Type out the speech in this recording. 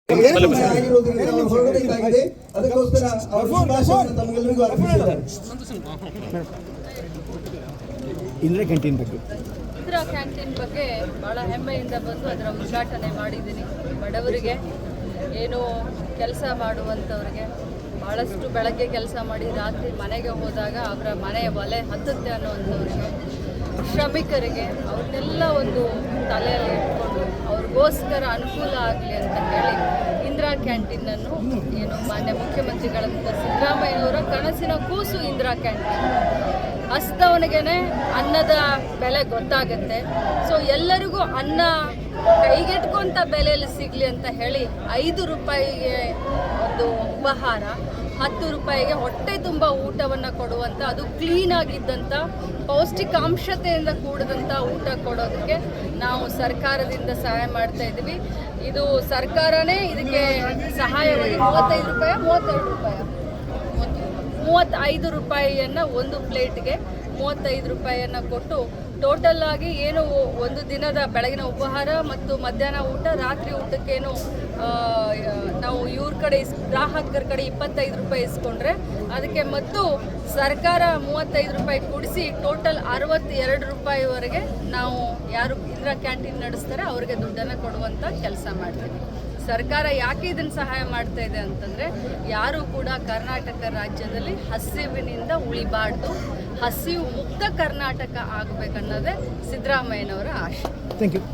ಹೊರಡಬೇಕಾಗಿದೆ. ಅದಕ್ಕೋಸ್ಕರ ಅವರು ಶುಭಾಶಯವನ್ನು ತಮಗೆಲ್ಲರಿಗೂ ಅರ್ಪಿಸಿದ್ದಾರೆ. ಇಂದಿರಾ ಕ್ಯಾಂಟೀನ್ ಬಗ್ಗೆ ಭಾಳ ಹೆಮ್ಮೆಯಿಂದ ಬಂದು ಅದರ ಉದ್ಘಾಟನೆ ಮಾಡಿದ್ದೀನಿ. ಬಡವರಿಗೆ ಏನು ಕೆಲಸ ಮಾಡುವಂಥವ್ರಿಗೆ ಭಾಳಷ್ಟು ಬೆಳಗ್ಗೆ ಕೆಲಸ ಮಾಡಿ ರಾತ್ರಿ ಮನೆಗೆ ಹೋದಾಗ ಅವರ ಮನೆ ಒಲೆ ಹತ್ತುತ್ತೆ ಅನ್ನುವಂಥವ್ರಿಗೆ, ಶ್ರಮಿಕರಿಗೆ ಅವ್ರನ್ನೆಲ್ಲ ಒಂದು ತಲೆಯಲ್ಲಿ ಇಟ್ಕೊಂಡು ಅವ್ರಿಗೋಸ್ಕರ ಅನುಕೂಲ ಆಗಲಿ ಅಂತ ಹೇಳಿ ಇಂದಿರಾ ಕ್ಯಾಂಟೀನನ್ನು ಏನು ಮಾನ್ಯ ಮುಖ್ಯಮಂತ್ರಿಗಳಂತ ಸಿದ್ದರಾಮಯ್ಯನವರ ಕನಸಿನ ಕೂಸು ಇಂದಿರಾ ಕ್ಯಾಂಟೀನ್. ಹಸಿದವನಿಗೇನೆ ಅನ್ನದ ಬೆಲೆ ಗೊತ್ತಾಗುತ್ತೆ. ಸೊ ಎಲ್ಲರಿಗೂ ಅನ್ನ ಕೈಗೆಟ್ಕೊಂತ ಬೆಲೆಯಲ್ಲಿ ಸಿಗಲಿ ಅಂತ ಹೇಳಿ 5 ರೂಪಾಯಿಗೆ ಒಂದು ಉಪಹಾರ, 10 ರೂಪಾಯಿಗೆ ಹೊಟ್ಟೆ ತುಂಬ ಊಟವನ್ನು ಕೊಡುವಂಥ, ಅದು ಕ್ಲೀನಾಗಿದ್ದಂಥ ಪೌಷ್ಟಿಕಾಂಶತೆಯಿಂದ ಕೂಡಿದಂಥ ಊಟ ಕೊಡೋದಕ್ಕೆ ನಾವು ಸರ್ಕಾರದಿಂದ ಸಹಾಯ ಮಾಡ್ತಾ ಇದ್ದೀವಿ. ಇದು ಸರ್ಕಾರನೇ ಇದಕ್ಕೆ ಸಹಾಯವಾಗಿ 35 ರೂಪಾಯಿ 35 ರೂಪಾಯಿಯನ್ನು ಒಂದು ಪ್ಲೇಟ್ಗೆ 35 ರೂಪಾಯಿಯನ್ನು ಕೊಟ್ಟು ಟೋಟಲ್ ಆಗಿ ಏನು ಒಂದು ದಿನದ ಬೆಳಗಿನ ಉಪಹಾರ ಮತ್ತು ಮಧ್ಯಾಹ್ನ ಊಟ, ರಾತ್ರಿ ಊಟಕ್ಕೇನು ನಾವು ಇವ್ರ ಕಡೆ ಗ್ರಾಹಕರ ಕಡೆ 25 ರೂಪಾಯಿ ಇಸ್ಕೊಂಡ್ರೆ ಅದಕ್ಕೆ ಮತ್ತು ಸರ್ಕಾರ 35 ರೂಪಾಯಿ ಕೂಡಿಸಿ ಟೋಟಲ್ 62 ರೂಪಾಯಿವರೆಗೆ ನಾವು ಯಾರು ಇಂದಿರಾ ಕ್ಯಾಂಟೀನ್ ನಡೆಸ್ತಾರೆ ಅವ್ರಿಗೆ ದುಡ್ಡನ್ನು ಕೊಡುವಂಥ ಕೆಲಸ ಮಾಡ್ತೀವಿ. ಸರ್ಕಾರ ಯಾಕೆ ಇದನ್ನು ಸಹಾಯ ಮಾಡ್ತಾ ಇದೆ ಅಂತಂದರೆ, ಯಾರೂ ಕೂಡ ಕರ್ನಾಟಕ ರಾಜ್ಯದಲ್ಲಿ ಹಸಿವಿನಿಂದ ಉಳಿಬಾರ್ದು, ಹಸಿವು ಮುಕ್ತ ಕರ್ನಾಟಕ ಆಗಬೇಕನ್ನೋದೇ ಸಿದ್ದರಾಮಯ್ಯನವರ ಆಶೆ. Thank you.